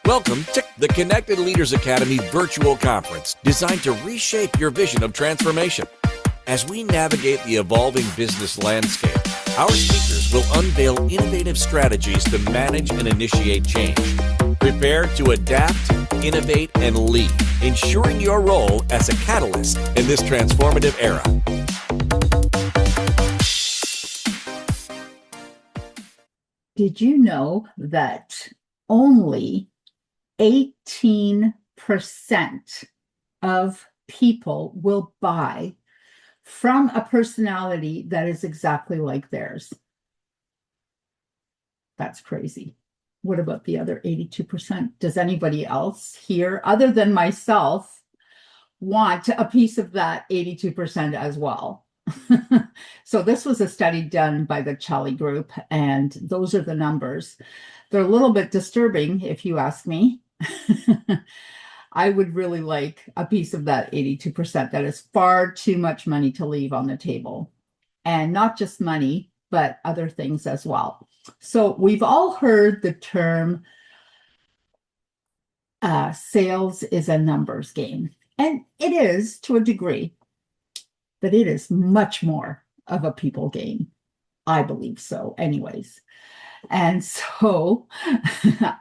Welcome to the Connected Leaders Academy virtual conference designed to reshape your vision of transformation. As we navigate the evolving business landscape, our speakers will unveil innovative strategies to manage and initiate change. Prepare to adapt, innovate, and lead, ensuring your role as a catalyst in this transformative era. Did you know that only 18% of people will buy from a personality that is exactly like theirs? That's crazy. What about the other 82%? Does anybody else here, other than myself, want a piece of that 82% as well? So this was a study done by the Charlie Group, and those are the numbers. They're a little bit disturbing, if you ask me. I would really like a piece of that 82%. That is far too much money to leave on the table. And not just money, but other things as well. So we've all heard the term sales is a numbers game. And it is to a degree, but it is much more of a people game. I believe so anyways. And so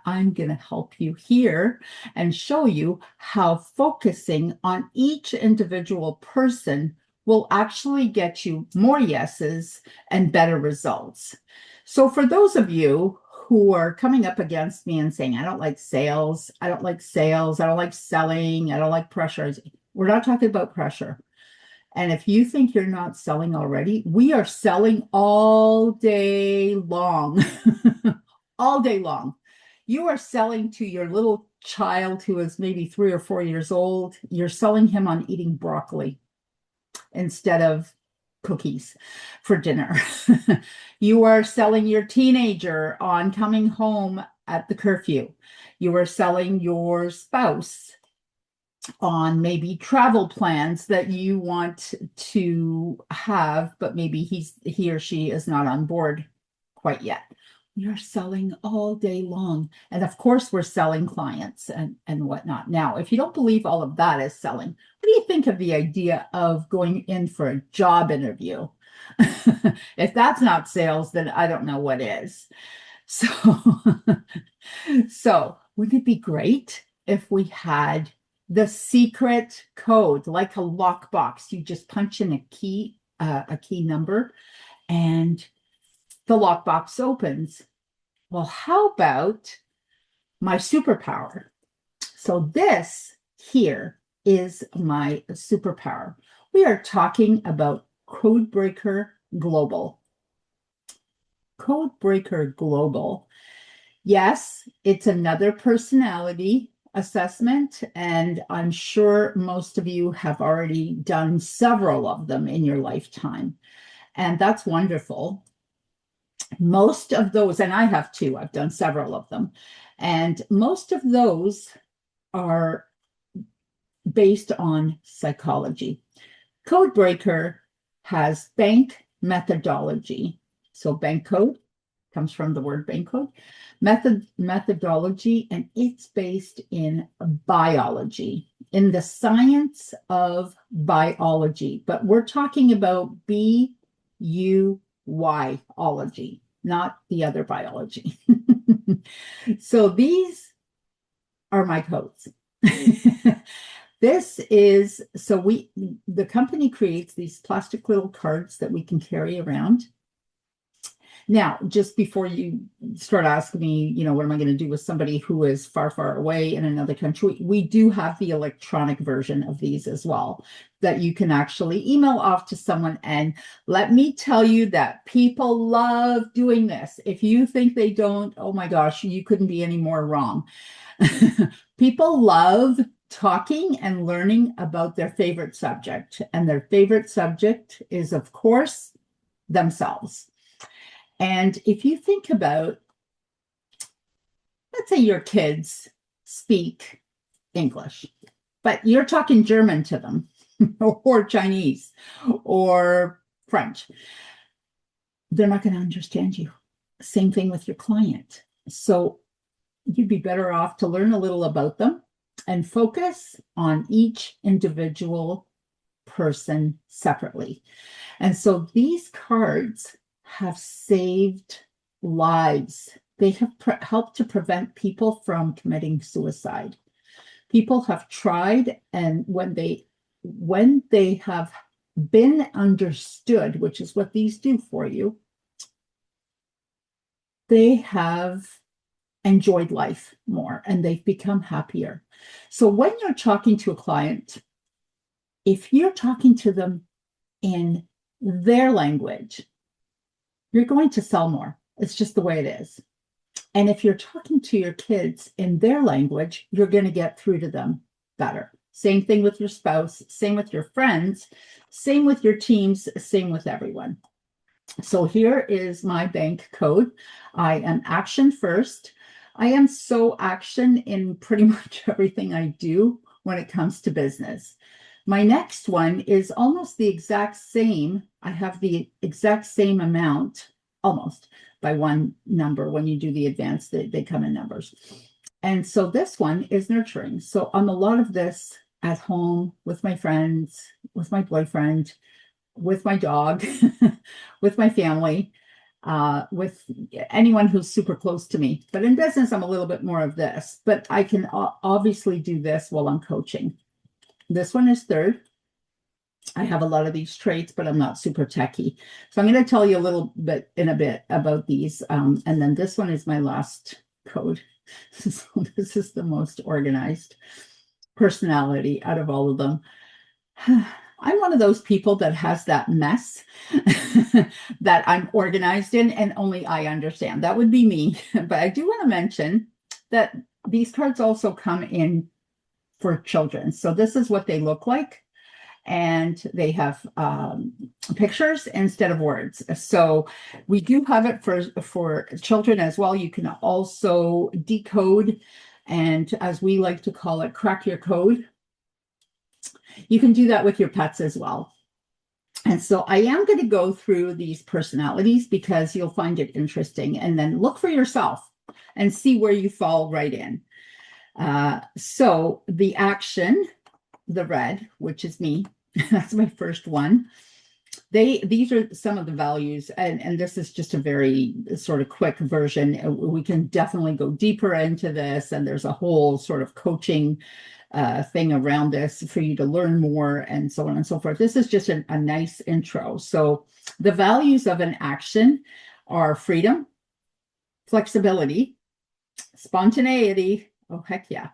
I'm going to help you here and show you how focusing on each individual person will actually get you more yeses and better results. So for those of you who are coming up against me and saying, I don't like sales, I don't like sales, I don't like selling, I don't like pressure. We're not talking about pressure. And if you think you're not selling already, we are selling all day long. All day long. You are selling to your little child who is maybe 3 or 4 years old. You're selling him on eating broccoli instead of cookies for dinner. You are selling your teenager on coming home at the curfew. You are selling your spouse on maybe travel plans that you want to have, but maybe he or she is not on board quite yet. We are selling all day long. And of course, we're selling clients and whatnot. Now, if you don't believe all of that is selling, what do you think of the idea of going in for a job interview? If that's not sales, then I don't know what is. So wouldn't it be great if we had the secret code, like a lockbox? You just punch in a key number and the lockbox opens. Well, how about my superpower? So this here is my superpower. We are talking about Codebreaker Global. Codebreaker Global. Yes, it's another personality assessment, and I'm sure most of you have already done several of them in your lifetime, and that's wonderful. Most of those, and I have too, I've done several of them, and most of those are based on psychology. Codebreaker has bank methodology. So bank code comes from the word bank code. Methodology, and it's based in biology, in the science of biology. But we're talking about B-U-Y-ology, not the other biology. So these are my codes. This is, the company creates these plastic little cards that we can carry around. Now, just before you start asking me, what am I going to do with somebody who is far, far away in another country? We do have the electronic version of these as well that you can actually email off to someone. And let me tell you that people love doing this. If you think they don't, oh my gosh, you couldn't be any more wrong. People love talking and learning about their favorite subject. And their favorite subject is, of course, themselves. And if you think about, let's say your kids speak English, but you're talking German to them, or Chinese, or French, they're not going to understand you. Same thing with your client. So you'd be better off to learn a little about them and focus on each individual person separately. And so these cards have saved lives. They have helped to prevent people from committing suicide. People have tried, and when they have been understood, which is what these do for you, they have enjoyed life more and they've become happier. So when you're talking to a client, if you're talking to them in their language, you're going to sell more. It's just the way it is. And if you're talking to your kids in their language, you're going to get through to them better. Same thing with your spouse, same with your friends, same with your teams, same with everyone. So here is my bank code. I am action first. I am so action in pretty much everything I do when it comes to business. My next one is almost the exact same. I have the exact same amount, almost, by one number. When you do the advanced, they come in numbers. And so this one is nurturing. So I'm a lot of this at home with my friends, with my boyfriend, with my dog, with my family, with anyone who's super close to me. But in business, I'm a little bit more of this. But I can obviously do this while I'm coaching. This one is third. I have a lot of these traits, but I'm not super techie. So I'm going to tell you a little bit in a bit about these. And then this one is my last code. So this is the most organized personality out of all of them. I'm one of those people that has that mess that I'm organized in and only I understand. That would be me. But I do want to mention that these cards also come in for children. So this is what they look like. And they have pictures instead of words. So we do have it for children as well. You can also decode, and as we like to call it, crack your code. You can do that with your pets as well. And so I am going to go through these personalities because you'll find it interesting, and then look for yourself and see where you fall right in. So the action, the red, which is me, that's my first one. These are some of the values, and this is just a very sort of quick version. We can definitely go deeper into this, and there's a whole sort of coaching thing around this for you to learn more and so on and so forth. This is just a nice intro. So the values of an action are freedom, flexibility, spontaneity. Oh, heck yeah.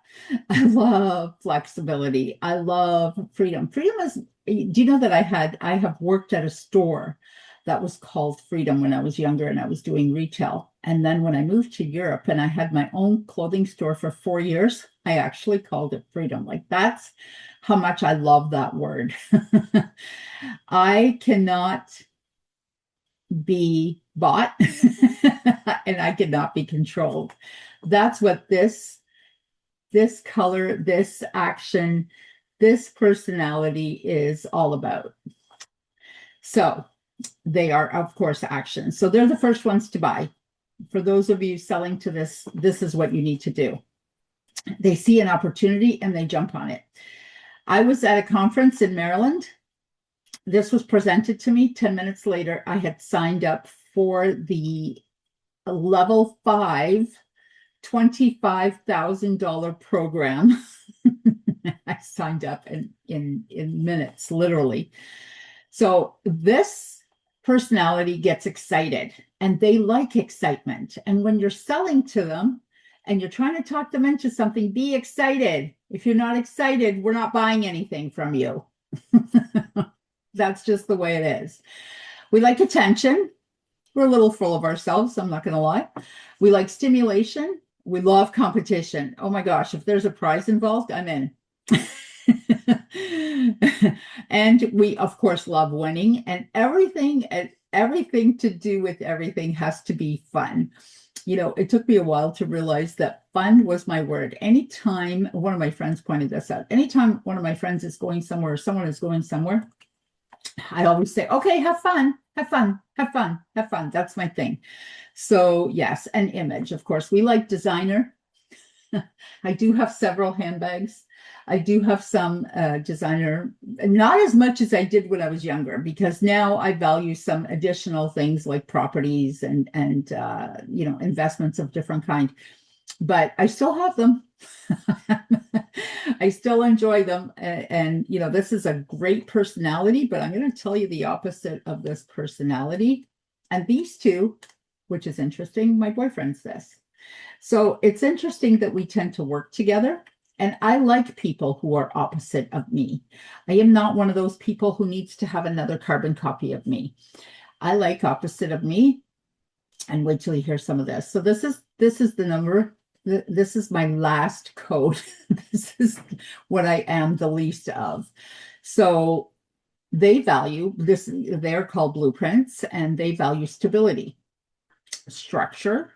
I love flexibility. I love freedom. Freedom is, do you know that I have worked at a store that was called Freedom when I was younger and I was doing retail. And then when I moved to Europe and I had my own clothing store for 4 years, I actually called it Freedom. Like, that's how much I love that word. I cannot be bought and I cannot be controlled. That's what this color, this action, this personality is all about. So they are, of course, actions. So they're the first ones to buy. For those of you selling to this, this is what you need to do. They see an opportunity and they jump on it. I was at a conference in Maryland. This was presented to me. 10 minutes later, I had signed up for the level 5 $25,000 program. I signed up in minutes, literally. So this personality gets excited and they like excitement. And when you're selling to them and you're trying to talk them into something, be excited. If you're not excited, we're not buying anything from you. That's just the way it is. We like attention. We're a little full of ourselves, I'm not going to lie. We like stimulation. We love competition. Oh my gosh, if there's a prize involved, I'm in. And we, of course, love winning, and everything to do with everything has to be fun. You know, it took me a while to realize that fun was my word. Anytime, one of my friends pointed this out, anytime one of my friends is going somewhere, or someone is going somewhere, I always say, okay, have fun, have fun, have fun, have fun. That's my thing. So yes, an image, of course. We like designer. I do have several handbags. I do have some designer, not as much as I did when I was younger, because now I value some additional things like properties and investments of different kind. But I still have them. I still enjoy them. And this is a great personality, but I'm going to tell you the opposite of this personality. And these two, which is interesting, my boyfriend's this. So it's interesting that we tend to work together. And I like people who are opposite of me. I am not one of those people who needs to have another carbon copy of me. I like opposite of me. And wait till you hear some of this. So this is the number. This is my last code. This is what I am the least of. So they value this. They're called blueprints, and they value stability, structure,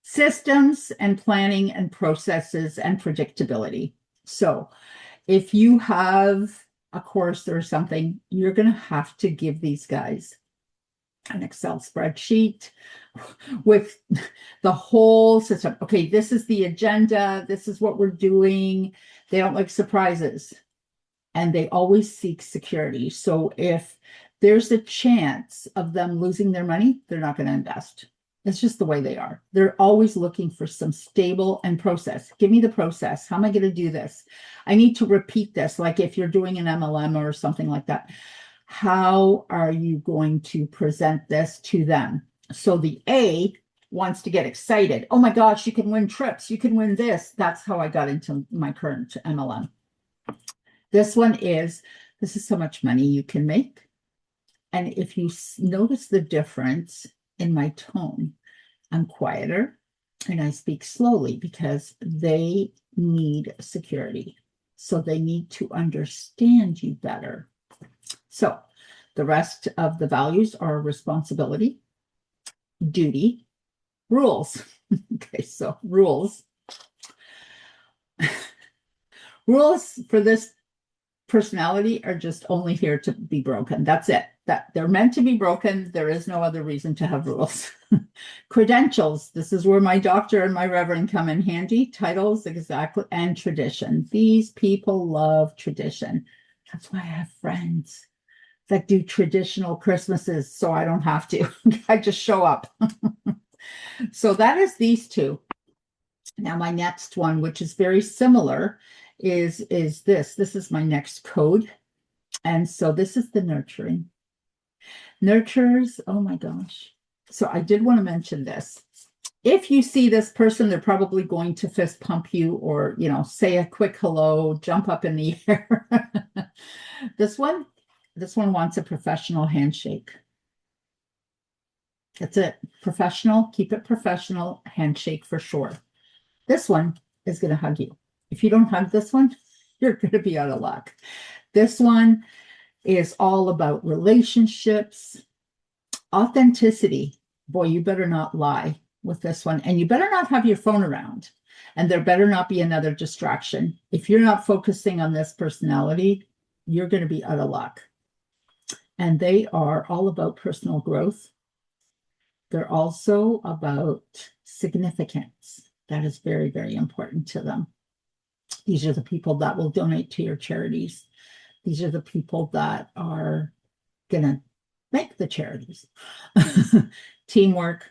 systems and planning and processes and predictability. So if you have a course or something, you're going to have to give these guys an Excel spreadsheet with the whole system. Okay, this is the agenda. This is what we're doing. They don't like surprises, and they always seek security. So if there's a chance of them losing their money, they're not going to invest. It's just the way they are. They're always looking for some stable and process. Give me the process. How am I going to do this? I need to repeat this. Like if you're doing an MLM or something like that, how are you going to present this to them? So the A wants to get excited. Oh my gosh, you can win trips. You can win this. That's how I got into my current MLM. This is so much money you can make. And if you notice the difference in my tone, I'm quieter and I speak slowly because they need security. So they need to understand you better. So the rest of the values are responsibility, duty, rules. Okay, so rules. Rules for this personality are just only here to be broken. That's it. That they're meant to be broken. There is no other reason to have rules. Credentials. This is where my doctor and my reverend come in handy. Titles, exactly, and tradition. These people love tradition. That's why I have friends that do traditional Christmases, so I don't have to. I just show up. So that is these two. Now my next one, which is very similar, is this. This is my next code. And so this is the nurturing. Nurturers, oh my gosh. So I did want to mention this. If you see this person, they're probably going to fist pump you or, say a quick hello, jump up in the air. This one wants a professional handshake. That's it. Professional, keep it professional, handshake for sure. This one is going to hug you. If you don't hug this one, you're going to be out of luck. This one is all about relationships, authenticity. Boy, you better not lie with this one. And you better not have your phone around. And there better not be another distraction. If you're not focusing on this personality, you're going to be out of luck. And they are all about personal growth. They're also about significance. That is very, very important to them. These are the people that will donate to your charities. These are the people that are going to make the charities. Teamwork,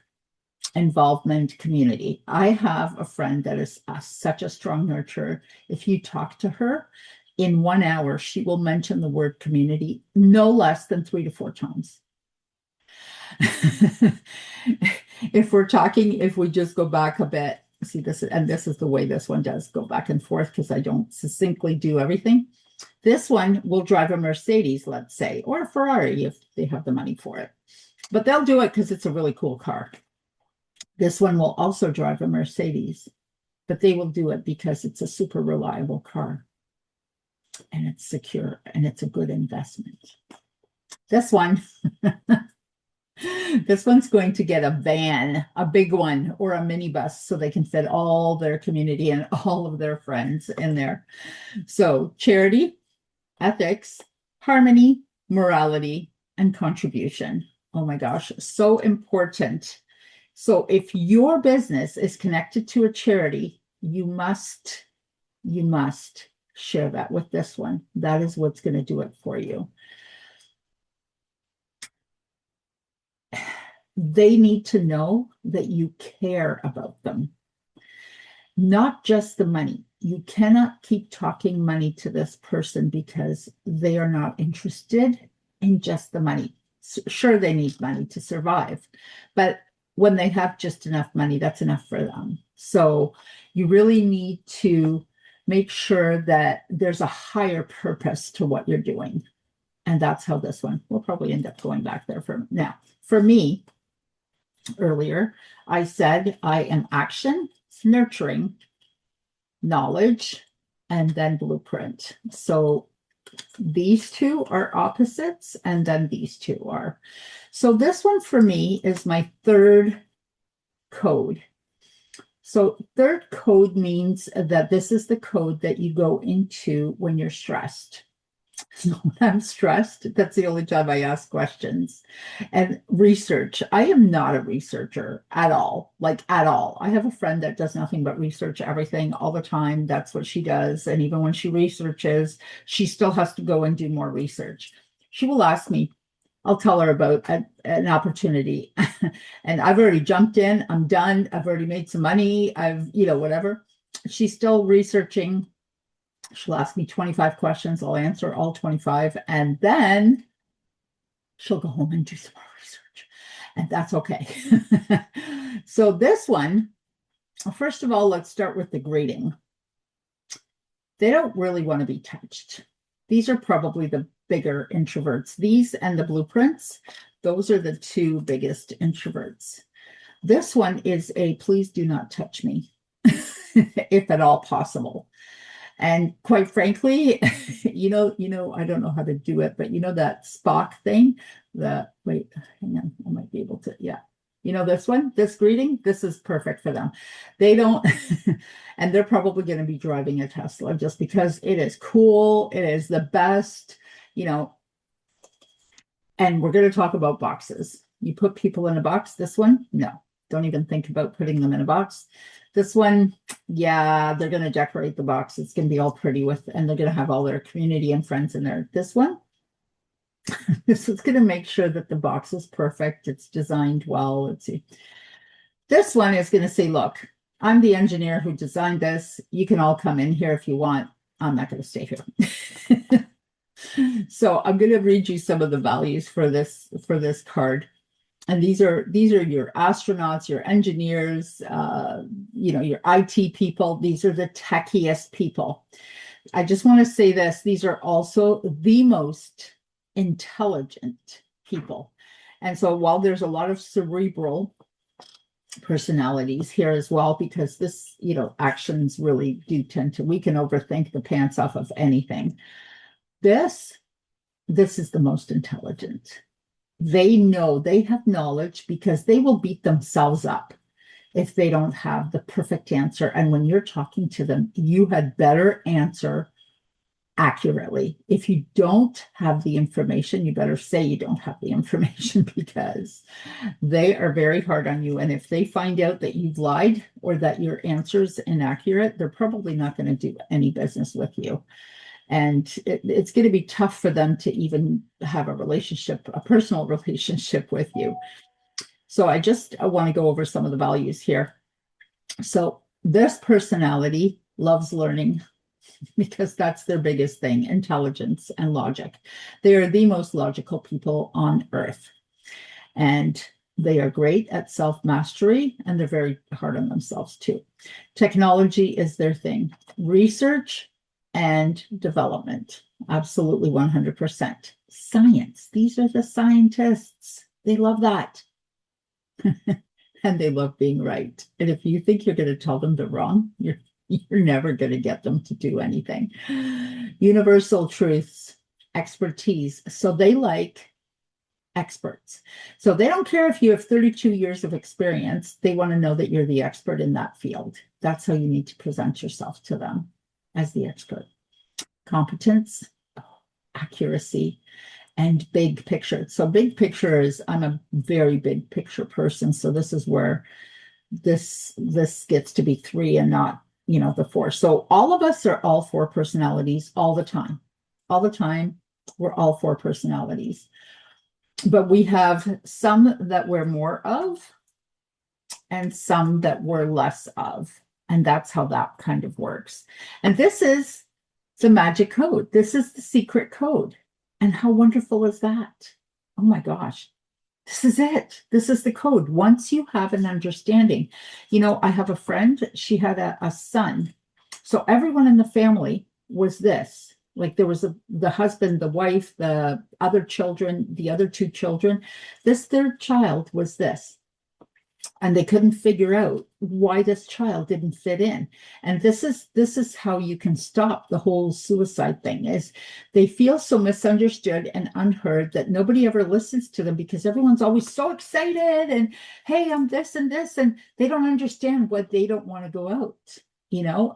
involvement, community. I have a friend that is such a strong nurturer. If you talk to her, in 1 hour, she will mention the word community no less than 3 to 4 times. If we just go back a bit, see this, and this is the way this one does go back and forth because I don't succinctly do everything. This one will drive a Mercedes, let's say, or a Ferrari if they have the money for it. But they'll do it because it's a really cool car. This one will also drive a Mercedes, but they will do it because it's a super reliable car. And it's secure and it's a good investment. This one, this one's going to get a van, a big one, or a minibus so they can fit all their community and all of their friends in there. So charity, ethics, harmony, morality, and contribution. Oh my gosh, so important. So if your business is connected to a charity, you must share that with this one. That is what's going to do it for you. They need to know that you care about them, not just the money. You cannot keep talking money to this person because they are not interested in just the money. Sure, they need money to survive, but when they have just enough money, that's enough for them. So you really need to make sure that there's a higher purpose to what you're doing. And that's how this one will probably end up going back there for now. For me, earlier, I said I am action, nurturing, knowledge, and then blueprint. So these two are opposites, and then these two are. So this one for me is my third code. So third code means that this is the code that you go into when you're stressed. So when I'm stressed, that's the only time I ask questions. And research, I am not a researcher at all, like at all. I have a friend that does nothing but research everything all the time. That's what she does. And even when she researches, she still has to go and do more research. She will ask me, I'll tell her about an opportunity. And I've already jumped in. I'm done. I've already made some money. Whatever. She's still researching. She'll ask me 25 questions. I'll answer all 25. And then she'll go home and do some more research. And that's okay. So this one, first of all, let's start with the greeting. They don't really want to be touched. These are probably the bigger introverts. These and the blueprints, those are the two biggest introverts. This one is a please do not touch me, if at all possible. And quite frankly, I don't know how to do it, but that Spock thing, hang on, I might be able to, yeah. This one, this greeting, this is perfect for them. They don't, and they're probably going to be driving a Tesla just because it is cool. It is the best, and we're going to talk about boxes. You put people in a box, this one, no, don't even think about putting them in a box. This one, yeah, they're going to decorate the box. It's going to be all pretty and they're going to have all their community and friends in there. This one, this is going to make sure that the box is perfect. It's designed well. Let's see. This one is going to say, look, I'm the engineer who designed this. You can all come in here if you want. I'm not going to stay here. So I'm going to read you some of the values for this card. And these are your astronauts, your engineers, your IT people. These are the techiest people. I just want to say this. These are also the most intelligent people. And so while there's a lot of cerebral personalities here as well, because this, actions really do we can overthink the pants off of anything. This is the most intelligent. They know, they have knowledge because they will beat themselves up if they don't have the perfect answer. And when you're talking to them, you had better answer accurately. If you don't have the information, you better say you don't have the information because they are very hard on you. And if they find out that you've lied or that your answer is inaccurate, they're probably not going to do any business with you. And it's going to be tough for them to even have a personal relationship with you. So I want to go over some of the values here. So this personality loves learning because that's their biggest thing, intelligence and logic. They are the most logical people on earth. And they are great at self-mastery, and they're very hard on themselves too. Technology is their thing. Research and development, absolutely 100%. Science, these are the scientists. They love that. And they love being right. And if you think you're going to tell them they're wrong, you're never going to get them to do anything. Universal truths, expertise. So they like experts. So they don't care if you have 32 years of experience. They want to know that you're the expert in that field. That's how you need to present yourself to them, as the expert. Competence, accuracy, and big picture. So big picture is, I'm a very big picture person. So this is where this gets to be 3 and not the four. So all of us are all four personalities all the time. All the time, we're all four personalities. But we have some that we're more of and some that we're less of. And that's how that kind of works. And this is the magic code. This is the secret code. And how wonderful is that? Oh my gosh. This is it. This is the code. Once you have an understanding, I have a friend, she had a son. So everyone in the family was this. Like there was the husband, the wife, the other children, the other two children. This third child was this. And they couldn't figure out why this child didn't fit in. And this is how you can stop the whole suicide thing, is they feel so misunderstood and unheard that nobody ever listens to them because everyone's always so excited and, hey, I'm this and this, and they don't understand why they don't want to go out,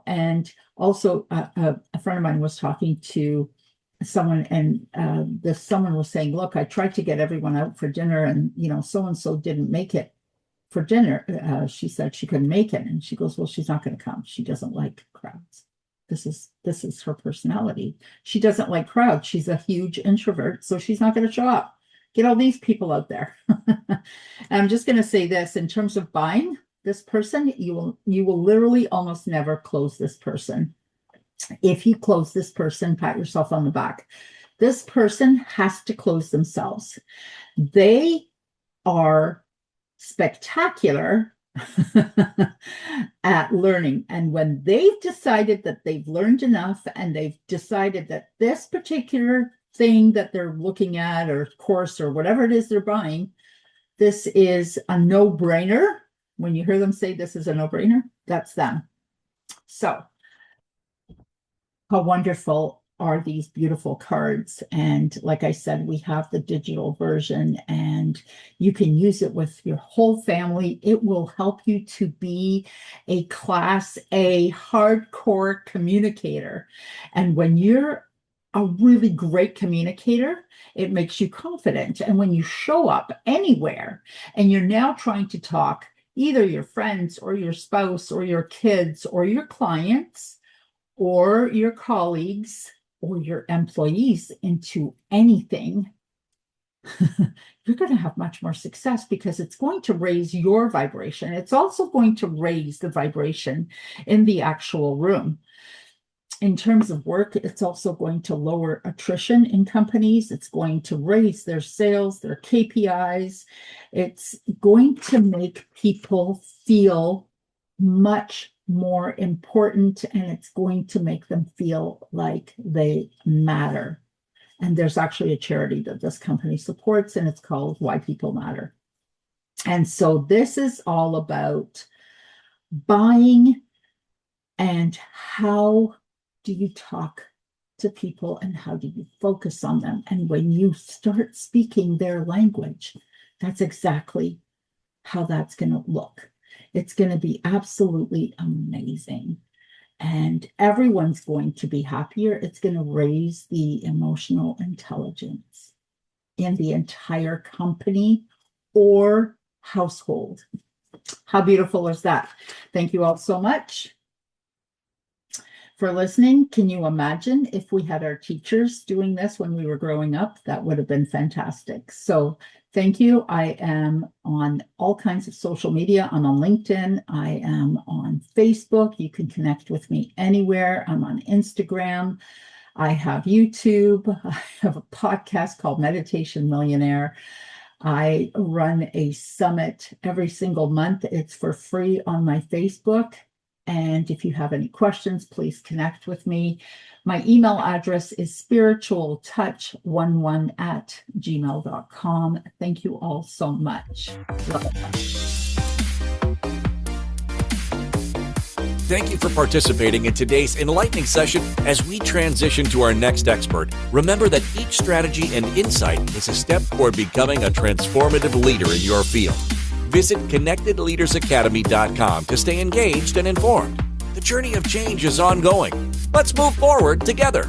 And also a friend of mine was talking to someone, and this someone was saying, look, I tried to get everyone out for dinner and, so-and-so didn't make it for dinner. She said she couldn't make it. And she goes, well, she's not going to come. She doesn't like crowds. This is her personality. She doesn't like crowds. She's a huge introvert, so she's not going to show up. Get all these people out there. I'm just going to say this in terms of buying this person, you will literally almost never close this person. If you close this person, pat yourself on the back. This person has to close themselves. They are spectacular at learning. And when they've decided that they've learned enough and they've decided that this particular thing that they're looking at or course or whatever it is they're buying, this is a no-brainer. When you hear them say this is a no-brainer, that's them. So how wonderful are these beautiful cards. And like I said, we have the digital version and you can use it with your whole family. It will help you to be a class A hardcore communicator. And when you're a really great communicator, it makes you confident. And when you show up anywhere and you're now trying to talk either your friends or your spouse or your kids or your clients or your colleagues or your employees into anything, you're going to have much more success because it's going to raise your vibration. It's also going to raise the vibration in the actual room. In terms of work, it's also going to lower attrition in companies. It's going to raise their sales, their KPIs. It's going to make people feel much more important, and it's going to make them feel like they matter. And there's actually a charity that this company supports, and it's called Why People Matter. And so this is all about buying and how do you talk to people and how do you focus on them. And when you start speaking their language, that's exactly how that's going to look. It's going to be absolutely amazing. And everyone's going to be happier. It's going to raise the emotional intelligence in the entire company or household. How beautiful is that? Thank you all so much for listening. Can you imagine if we had our teachers doing this when we were growing up? That would have been fantastic. So thank you. I am on all kinds of social media. I'm on LinkedIn. I am on Facebook. You can connect with me anywhere. I'm on Instagram. I have YouTube. I have a podcast called Meditation Millionaire. I run a summit every single month. It's for free on my Facebook. And if you have any questions, please connect with me. My email address is spiritualtouch11@gmail.com. Thank you all so much. Love it. Thank you for participating in today's enlightening session. As we transition to our next expert, remember that each strategy and insight is a step toward becoming a transformative leader in your field. Visit connectedleadersacademy.com to stay engaged and informed. The journey of change is ongoing. Let's move forward together.